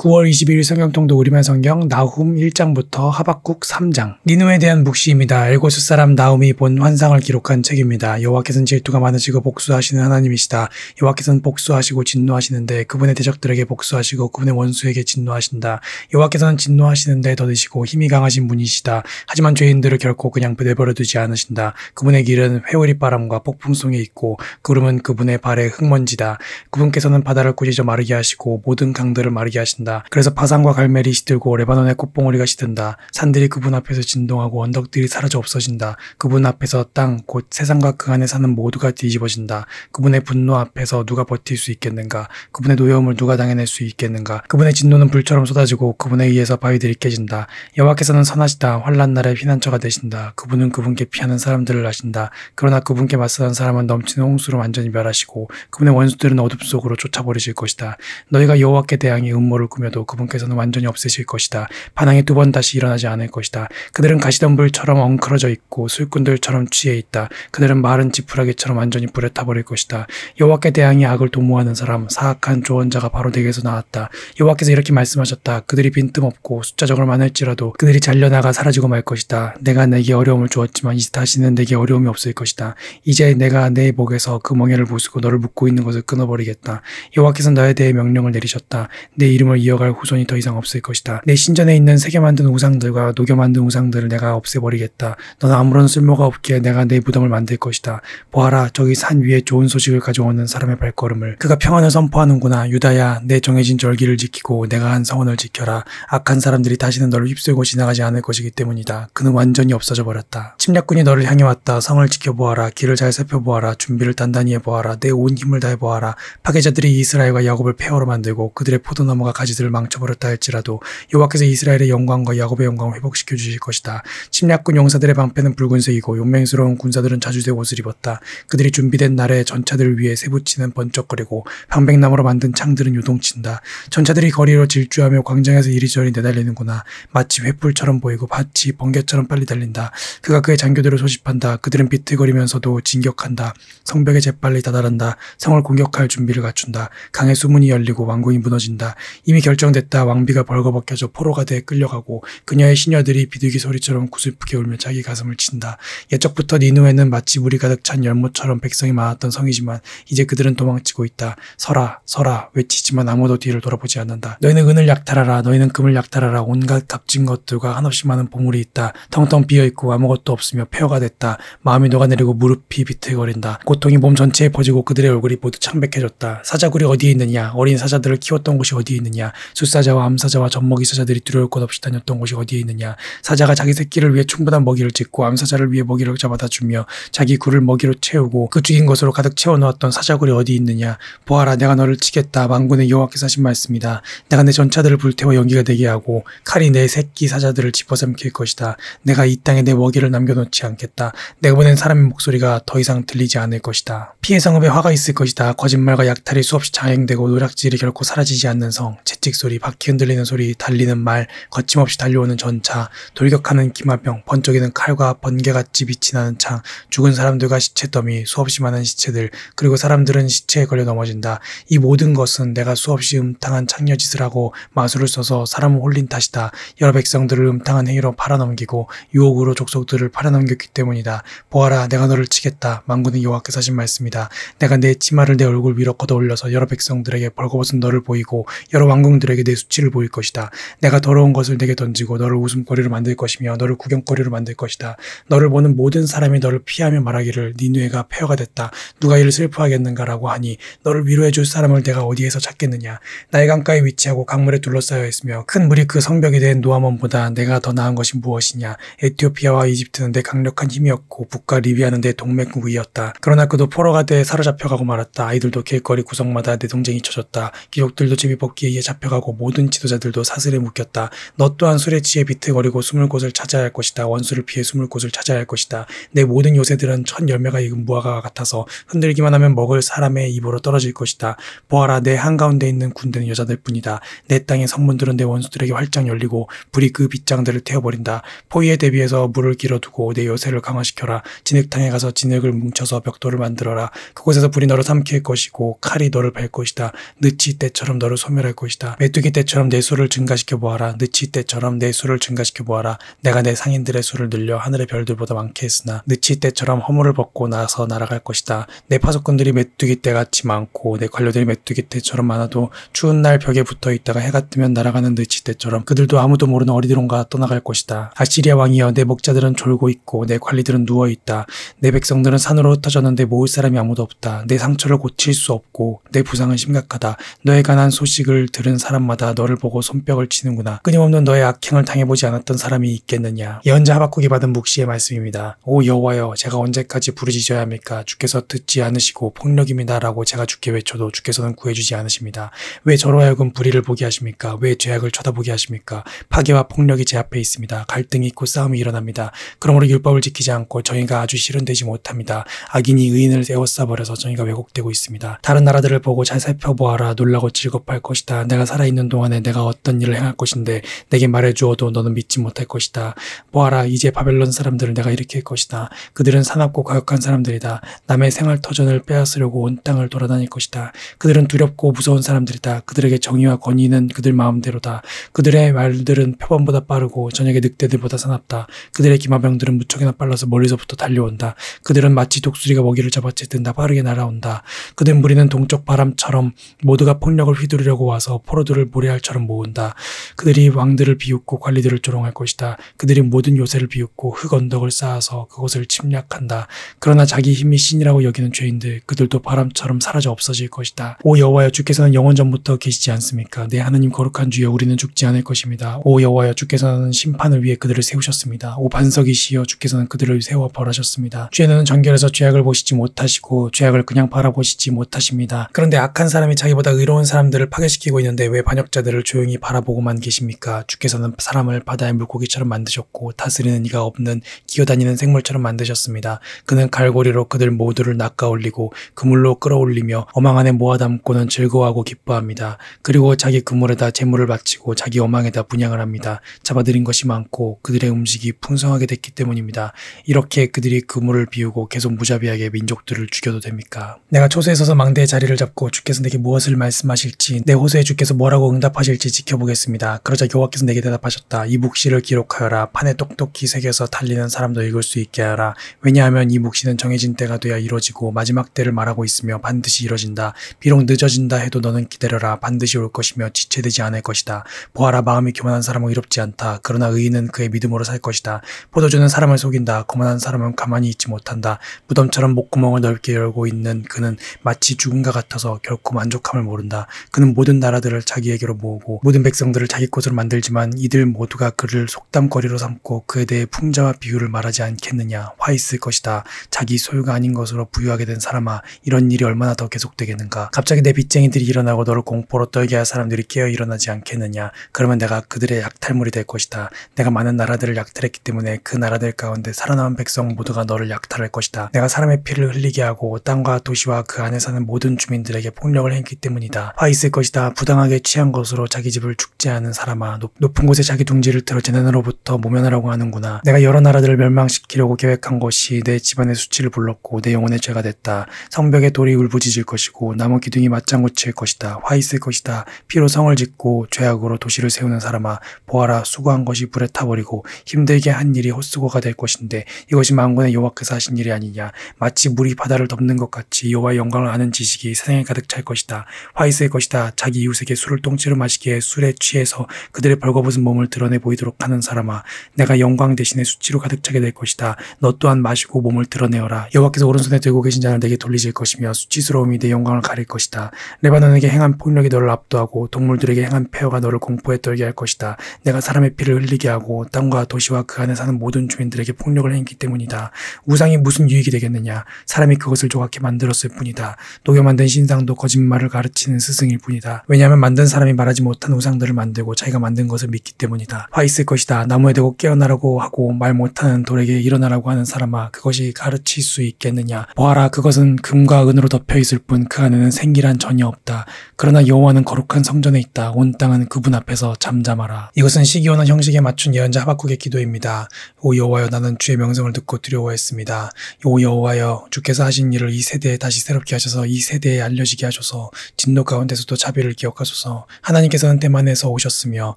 9월 22일 성경통독 우리말 성경 나훔 1장부터 하박국 3장. 니느웨에 대한 묵시입니다. 엘고스 사람 나훔이 본 환상을 기록한 책입니다. 여호와께서는 질투가 많으시고 복수하시는 하나님이시다. 여호와께서는 복수하시고 진노하시는데 그분의 대적들에게 복수하시고 그분의 원수에게 진노하신다. 여호와께서는 진노하시는데 더디시고 힘이 강하신 분이시다. 하지만 죄인들을 결코 그냥 내버려 두지 않으신다. 그분의 길은 회오리 바람과 폭풍송에 있고 구름은 그분의 발의 흙먼지다. 그분께서는 바다를 꾸짖어 마르게 하시고 모든 강들을 마르게 하신다. 그래서 바산과 갈멜이 시들고 레바논의 꽃봉오리가 시든다. 산들이 그분 앞에서 진동하고 언덕들이 사라져 없어진다. 그분 앞에서 땅 곧 세상과 그 안에 사는 모두가 뒤집어진다. 그분의 분노 앞에서 누가 버틸 수 있겠는가? 그분의 노여움을 누가 당해낼 수 있겠는가? 그분의 진노는 불처럼 쏟아지고 그분에 의해서 바위들이 깨진다. 여호와께서는 선하시다. 환난 날에 피난처가 되신다. 그분은 그분께 피하는 사람들을 아신다. 그러나 그분께 맞서는 사람은 넘치는 홍수로 완전히 멸하시고 그분의 원수들은 어둠 속으로 쫓아버리실 것이다. 너희가 여호와께 대항해 음모를 꾸며도 그분께서는 완전히 없애실 것이다. 반항이 두 번 다시 일어나지 않을 것이다. 그들은 가시덤불처럼 엉클어져 있고 술꾼들처럼 취해 있다. 그들은 마른 지푸라기처럼 완전히 불에 타버릴 것이다. 여호와께 대항해 악을 도모하는 사람, 사악한 조언자가 바로 내게서 나왔다. 여호와께서 이렇게 말씀하셨다. 그들이 빈틈없고 숫자적으로 많을지라도 그들이 잘려나가 사라지고 말 것이다. 내가 내게 어려움을 주었지만 이제 다시는 내게 어려움이 없을 것이다. 이제 내가 내 목에서 그 멍에를 부수고 너를 묶고 있는 것을 끊어버리겠다. 여호와께서 너에 대해 명령을 내리셨다. 내 이름을 이어갈 후손이 더 이상 없을 것이다. 내 신전에 있는 새겨 만든 우상들과 녹여 만든 우상들을 내가 없애버리겠다. 너는 아무런 쓸모가 없기에 내가 내 무덤을 만들 것이다. 보아라, 저기 산 위에 좋은 소식을 가져오는 사람의 발걸음을. 그가 평안을 선포하는구나. 유다야, 내 정해진 절기를 지키고 내가 한 서원을 지켜라. 악한 사람들이 다시는 너를 휩쓸고 지나가지 않을 것이기 때문이다. 그는 완전히 없어져 버렸다. 침략군이 너를 향해 왔다. 성을 지켜보아라. 길을 잘 살펴보아라. 준비를 단단히 해보아라. 내 온 힘을 다해보아라. 파괴자들이 이스라엘과 야곱을 폐허로 만들고 그들의 포도나무가 가지들을 망쳐버렸다 할지라도 여호와께서 이스라엘의 영광과 야곱의 영광을 회복시켜 주실 것이다. 침략군 용사들의 방패는 붉은색이고 용맹스러운 군사들은 자주색 옷을 입었다. 그들이 준비된 날에 전차들을 위해 쇠붙이는 번쩍거리고 방백나무로 만든 창들은 요동친다. 전차들이 거리로 질주하며 광장에서 이리저리 내달리는구나. 마치 횃불처럼 보이고 마치 번개처럼 빨리 달린다. 그가 그의 장교들을 소집한다. 그들은 비틀거리면서도 진격한다. 성벽에 재빨리 다다른다. 성을 공격할 준비를 갖춘다. 강의 수문이 열리고 왕궁이 무너진다. 이미 결정됐다. 왕비가 벌거벗겨져 포로가 돼 끌려가고 그녀의 시녀들이 비둘기 소리처럼 구슬프게 울며 자기 가슴을 친다. 옛적부터 니느웨는 마치 물이 가득 찬 열무처럼 백성이 많았던 성이지만 이제 그들은 도망치고 있다. 서라 서라 외치지만 아무도 뒤를 돌아보지 않는다. 너희는 은을 약탈하라. 너희는 금을 약탈하라. 온갖 값진 것들과 한없이 많은 보물이 있다. 텅텅 비어있고 아무것도 없으며 폐허가 됐다. 마음이 녹아내리고 무릎이 비틀거린다. 고통이 몸 전체에 퍼지고 그들의 얼굴이 모두 창백해졌다. 사자굴이 어디에 있느냐? 어린 사자들을 키웠던 곳이 어디에 있느냐? 숫사자와 암사자와 젖먹이 사자들이 두려울 것 없이 다녔던 곳이 어디에 있느냐? 사자가 자기 새끼를 위해 충분한 먹이를 짓고 암사자를 위해 먹이를 잡아다 주며 자기 굴을 먹이로 채우고 그 죽인 것으로 가득 채워놓았던 사자굴이 어디 있느냐? 보아라, 내가 너를 치겠다. 만군의 여호와께서 하신 말씀이다. 내가 내 전차들을 불태워 연기가 되게 하고 칼이 내 새끼 사자들을 집어삼킬 것이다. 내가 이 땅에 내 먹이를 남겨놓지 않겠다. 내가 보낸 사람의 목소리가 더 이상 들리지 않을 것이다. 피해 성읍에 화가 있을 것이다. 거짓말과 약탈이 수없이 자행되고 노략질이 결코 사라지지 않는 성, 채찍소리, 바퀴 흔들리는 소리, 달리는 말, 거침없이 달려오는 전차, 돌격하는 기마병, 번쩍이는 칼과 번개같이 빛이 나는 창, 죽은 사람들과 시체 더미, 수없이 많은 시체들, 그리고 사람들은 시체에 걸려 넘어진다. 이 모든 것은 내가 수없이 음탕한 창녀짓을 하고 마술을 써서 사람을 홀린 탓이다. 여러 백성들을 음탕한 행위로 팔아넘기고 유혹으로 족속들을 팔아넘겼기 때문이다. 보아라, 내가 너를 치겠다. 만군의 여호와께서 하신 말씀이다. 내가 내 치마를 내 얼굴 위로 걷어올려서 여러 백성들에게 벌거벗은 너를 보이고 여러 왕궁들에게 내 수치를 보일 것이다. 내가 더러운 것을 내게 던지고 너를 웃음거리로 만들 것이며 너를 구경거리로 만들 것이다. 너를 보는 모든 사람이 너를 피하며 말하기를 니느웨가 폐허가 됐다. 누가 이를 슬퍼하겠는가라고 하니 너를 위로해 줄 사람을 내가 어디에서 찾겠느냐. 나일 강가에 위치하고 강물에 둘러싸여 있으며 큰 물이 그 성벽이 된 노아몬보다 내가 더 나은 것이 무엇이냐. 에티오피아와 이집트는 내 강력한 힘이었고 북과 리비아는 내 동맹국이었다. 그러나 그도 포로가 돼 사로잡혀가고 말았다. 아이들도 길거리 구석마다 내 동쟁이 쳐졌다. 귀족들도 제비뽑기에 의해 잡혀가고 모든 지도자들도 사슬에 묶였다. 너 또한 술에 취해 비틀거리고 숨을 곳을 찾아야 할 것이다. 원수를 피해 숨을 곳을 찾아야 할 것이다. 내 모든 요새들은 천 열매가 익은 무화과와 같아서 흔들기만 하면 먹을 사람의 입으로 떨어질 것이다. 보아라, 내 한가운데 있는 군대는 여자들 뿐이다. 내 땅의 성문들은 내 원수들에게 활짝 열리고 불이 그 빗장들을 태워버린다. 포위에 대비해서 물을 길어두고 내 요새를 강화시켜라. 진흙탕에 가서 진흙을 뭉쳐서 벽돌을 만들어라. 그곳에서 불이 너를 삼킬 것이고 칼이 너를 밟을 것이다. 느치 때처럼 너를 소멸할 것이다. 것이다. 메뚜기 떼처럼 내 수를 증가시켜 보아라. 느치 떼처럼 내 수를 증가시켜 보아라. 내가 내 상인들의 수를 늘려 하늘의 별들보다 많게 했으나 느치 떼처럼 허물을 벗고 나서 날아갈 것이다. 내 파수꾼들이 메뚜기 떼같이 많고 내 관료들이 메뚜기 떼처럼 많아도 추운 날 벽에 붙어 있다가 해가 뜨면 날아가는 느치 떼처럼 그들도 아무도 모르는 어디론가 떠나갈 것이다. 아시리아 왕이여, 내 목자들은 졸고 있고 내 관리들은 누워 있다. 내 백성들은 산으로 흩어졌는데 모을 사람이 아무도 없다. 내 상처를 고칠 수 없고 내 부상은 심각하다. 너에 관한 소식을 들은 사람마다 너를 보고 손뼉을 치는구나. 끊임없는 너의 악행을 당해보지 않았던 사람이 있겠느냐. 예언자 하박국이 받은 묵시의 말씀입니다. 오 여호와여, 제가 언제까지 부르짖어야 합니까? 주께서 듣지 않으시고 폭력입니다 라고 제가 주께 외쳐도 주께서는 구해주지 않으십니다. 왜 저로 하여금 불의를 보게 하십니까? 왜 죄악을 쳐다보게 하십니까? 파괴와 폭력이 제 앞에 있습니다. 갈등이 있고 싸움이 일어납니다. 그러므로 율법을 지키지 않고 정의가 아주 실현되지 못합니다. 악인이 의인을 에워싸버려서 정의가 왜곡되고 있습니다. 다른 나라들을 보고 잘 살펴보아라. 놀라고 즐겁할 것이다. 내가 살아있는 동안에 내가 어떤 일을 행할 것인데 내게 말해주어도 너는 믿지 못할 것이다. 보아라, 이제 바벨론 사람들을 내가 일으킬 것이다. 그들은 사납고 과격한 사람들이다. 남의 생활터전을 빼앗으려고 온 땅을 돌아다닐 것이다. 그들은 두렵고 무서운 사람들이다. 그들에게 정의와 권위는 그들 마음대로다. 그들의 말들은 표범보다 빠르고 저녁의 늑대들보다 사납다. 그들의 기마병들은 무척이나 빨라서 멀리서부터 달려온다. 그들은 마치 독수리가 먹이를 잡아채듯 빠르게 날아온다. 그들 무리는 동쪽 바람처럼 모두가 폭력을 휘두르려고 와서 포로들을 모래알처럼 모은다. 그들이 왕들을 비웃고 관리들을 조롱할 것이다. 그들이 모든 요새를 비웃고 흙 언덕을 쌓아서 그곳을 침략한다. 그러나 자기 힘이 신이라고 여기는 죄인들, 그들도 바람처럼 사라져 없어질 것이다. 오 여호와여, 주께서는 영원전부터 계시지 않습니까? 내 하느님 거룩한 주여, 우리는 죽지 않을 것입니다. 오 여호와여, 주께서는 심판을 위해 그들을 세우셨습니다. 오 반석이시여, 주께서는 그들을 세워 벌하셨습니다. 주께서는 정결해서 죄악을 보시지 못하시고 죄악을 그냥 바라보시지 못하십니다. 그런데 악한 사람이 자기보다 의로운 사람들을 파괴시키고 있는데 왜 반역자들을 조용히 바라보고만 계십니까? 주께서는 사람을 바다의 물고기처럼 만드셨고 다스리는 이가 없는 기어다니는 생물처럼 만드셨습니다. 그는 갈고리로 그들 모두를 낚아올리고 그물로 끌어올리며 어망 안에 모아담고는 즐거워하고 기뻐합니다. 그리고 자기 그물에다 재물을 바치고 자기 어망에다 분향을 합니다. 잡아들인 것이 많고 그들의 음식이 풍성하게 됐기 때문입니다. 이렇게 그들이 그물을 비우고 계속 무자비하게 민족들을 죽여도 됩니까? 내가 초소에 서서 망대의 자리를 잡고 주께서 내게 무엇을 말씀하실지, 내 호소에 주께서 뭐라고 응답하실지 지켜보겠습니다. 그러자 여호와께서 내게 대답하셨다. 이 묵시를 기록하여라. 판에 똑똑히 새겨서 달리는 사람도 읽을 수 있게 하라. 왜냐하면 이 묵시는 정해진 때가 돼야 이루어지고 마지막 때를 말하고 있으며 반드시 이루어진다. 비록 늦어진다 해도 너는 기다려라. 반드시 올 것이며 지체되지 않을 것이다. 보아라, 마음이 교만한 사람은 의롭지 않다. 그러나 의인은 그의 믿음으로 살 것이다. 포도주는 사람을 속인다. 거만한 사람은 가만히 있지 못한다. 무덤처럼 목구멍을 넓게 열고 있는 그는 마치 죽은가 같아서 결코 만족함을 모른다. 그는 모든 나라들을 자기에게로 모으고 모든 백성들을 자기 것으로 만들지만 이들 모두가 그를 속담거리로 삼고 그에 대해 풍자와 비유를 말하지 않겠느냐. 화 있을 것이다. 자기 소유가 아닌 것으로 부유하게 된 사람아, 이런 일이 얼마나 더 계속되겠는가. 갑자기 내 빚쟁이들이 일어나고 너를 공포로 떨게 할 사람들이 깨어 일어나지 않겠느냐. 그러면 내가 그들의 약탈물이 될 것이다. 내가 많은 나라들을 약탈했기 때문에 그 나라들 가운데 살아남은 백성 모두가 너를 약탈할 것이다. 내가 사람의 피를 흘리게 하고 땅과 도시와 그 안에 사는 모든 주민들에게 폭력을 행했기 때문이다. 화 있을 것이다. 부당하게 취한 것으로 자기 집을 축제하는 사람아, 높은 곳에 자기 둥지를 틀어 재난으로부터 모면하라고 하는구나. 내가 여러 나라들을 멸망시키려고 계획한 것이 내 집안의 수치를 불렀고 내 영혼의 죄가 됐다. 성벽에 돌이 울부짖을 것이고 나무 기둥이 맞장구 칠 것이다. 화 있을 것이다. 피로 성을 짓고 죄악으로 도시를 세우는 사람아, 보아라, 수고한 것이 불에 타버리고 힘들게 한 일이 헛수고가 될 것인데 이것이 만군의 여호와께서 하신 일이 아니냐. 마치 물이 바다를 덮는 것 같이 여호와의 영광을 아는 지식이 세상에 가득 찰 것이다. 화 있을 것이다. 자기 이웃에게 술을 통째로 마시게 술에 취해서 그들의 벌거벗은 몸을 드러내 보이도록 하는 사람아, 내가 영광 대신에 수치로 가득 차게 될 것이다. 너 또한 마시고 몸을 드러내어라. 여호와께서 오른손에 들고 계신 자를 내게 돌리실 것이며 수치스러움이 내 영광을 가릴 것이다. 레바논에게 행한 폭력이 너를 압도하고 동물들에게 행한 폐허가 너를 공포에 떨게 할 것이다. 내가 사람의 피를 흘리게 하고 땅과 도시와 그 안에 사는 모든 주민들에게 폭력을 행했기 때문이다. 우상이 무슨 유익이 되겠느냐. 사람이 그것을 조각해 만들었을 뿐이다. 녹여 만든 신상도 거짓말을 가르치는 스승일 뿐이다. 왜냐하면 만든 사람이 말하지 못한 우상들을 만들고 자기가 만든 것을 믿기 때문이다. 화 있을 것이다. 나무에 대고 깨어나라고 하고 말 못하는 돌에게 일어나라고 하는 사람아, 그것이 가르칠 수 있겠느냐. 보아라, 그것은 금과 은으로 덮여 있을 뿐 그 안에는 생기란 전혀 없다. 그러나 여호와는 거룩한 성전에 있다. 온 땅은 그분 앞에서 잠잠하라. 이것은 시기오는 형식에 맞춘 예언자 하박국의 기도입니다. 오 여호와여, 나는 주의 명성을 듣고 두려워했습니다. 오 여호와여, 주께서 하신 일을 이 세대에 다시 새롭게 하셔서 이 세대에 알려지게 하셔서 진노 가운데서도 자비를 기억하소서. 하옵소서. 하나님께서는 대만에서 오셨으며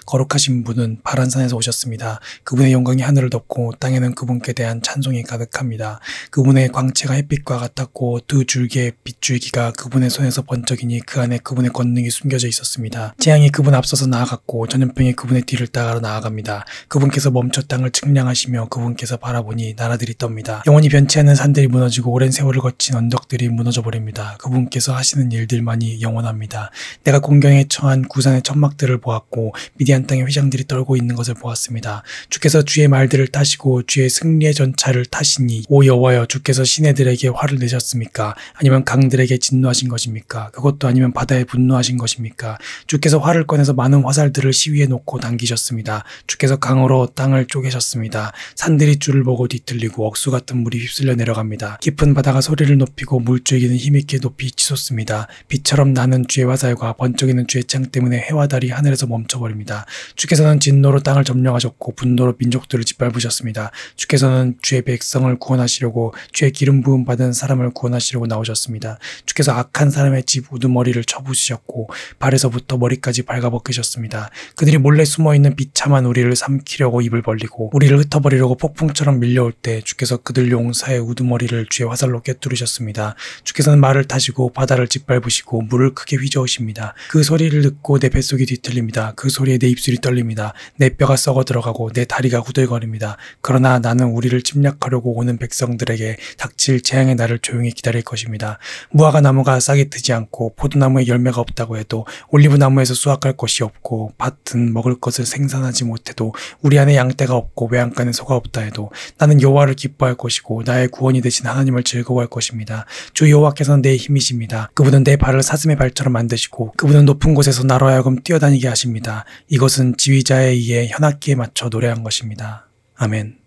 거룩하신 분은 바란산에서 오셨습니다. 그분의 영광이 하늘을 덮고 땅에는 그분께 대한 찬송이 가득합니다. 그분의 광채가 햇빛과 같았고 두 줄기의 빗줄기가 그분의 손에서 번쩍이니 그 안에 그분의 권능이 숨겨져 있었습니다. 재앙이 그분 앞서서 나아갔고 전염병이 그분의 뒤를 따라 나아갑니다. 그분께서 멈춰 땅을 측량하시며 그분께서 바라보니 나라들이 떱니다. 영원히 변치 않는 산들이 무너지고 오랜 세월을 거친 언덕들이 무너져 버립니다. 그분께서 하시는 일들만이 영원합니다. 내가 공경에 처한 구산의 천막들을 보았고 미디안 땅의 회장들이 떨고 있는 것을 보았습니다. 주께서 주의 말들을 타시고 주의 승리의 전차를 타시니 오 여호와여, 주께서 시내들에게 화를 내셨습니까? 아니면 강들에게 진노하신 것입니까? 그것도 아니면 바다에 분노하신 것입니까? 주께서 활을 꺼내서 많은 화살들을 시위에 놓고 당기셨습니다. 주께서 강으로 땅을 쪼개셨습니다. 산들이 주를 보고 뒤틀리고 억수 같은 물이 휩쓸려 내려갑니다. 깊은 바다가 소리를 높이고 물줄기는 힘있게 높이 치솟습니다. 빛처럼 나는 주의 화살과 번쩍이는 주의 창 때문에 해와 달이 하늘에서 멈춰버립니다. 주께서는 진노로 땅을 점령하셨고 분노로 민족들을 짓밟으셨습니다. 주께서는 주의 백성을 구원하시려고 주의 기름 부음 받은 사람을 구원하시려고 나오셨습니다. 주께서 악한 사람의 집 우두머리를 쳐부수셨고 발에서부터 머리까지 발가벗기셨습니다. 그들이 몰래 숨어있는 비참한 우리를 삼키려고 입을 벌리고 우리를 흩어버리려고 폭풍처럼 밀려올 때 주께서 그들 용사의 우두머리를 주의 화살로 꿰뚫으셨습니다. 주께서는 말을 타시고 바다를 짓밟으시고 물을 크게 휘저으십니다. 그 소리를 듣고 내 뱃속이 뒤틀립니다. 그 소리에 내 입술이 떨립니다. 내 뼈가 썩어 들어가고 내 다리가 후들거립니다. 그러나 나는 우리를 침략하려고 오는 백성들에게 닥칠 재앙의 날을 조용히 기다릴 것입니다. 무화과 나무가 싹이 트지 않고 포도나무에 열매가 없다고 해도 올리브 나무에서 수확할 것이 없고 밭은 먹을 것을 생산하지 못해도 우리 안에 양떼가 없고 외양간에 소가 없다 해도 나는 여호와를 기뻐할 것이고 나의 구원이 되신 하나님을 즐거워할 것입니다. 주 여호와께서는 내 힘이십니다. 그분은 내 발을 사슴의 발처럼 만드시고 그분은 높은 곳에서 나로 하여금 뛰어다니게 하십니다. 이것은 지휘자에 의해 현악기에 맞춰 노래한 것입니다. 아멘.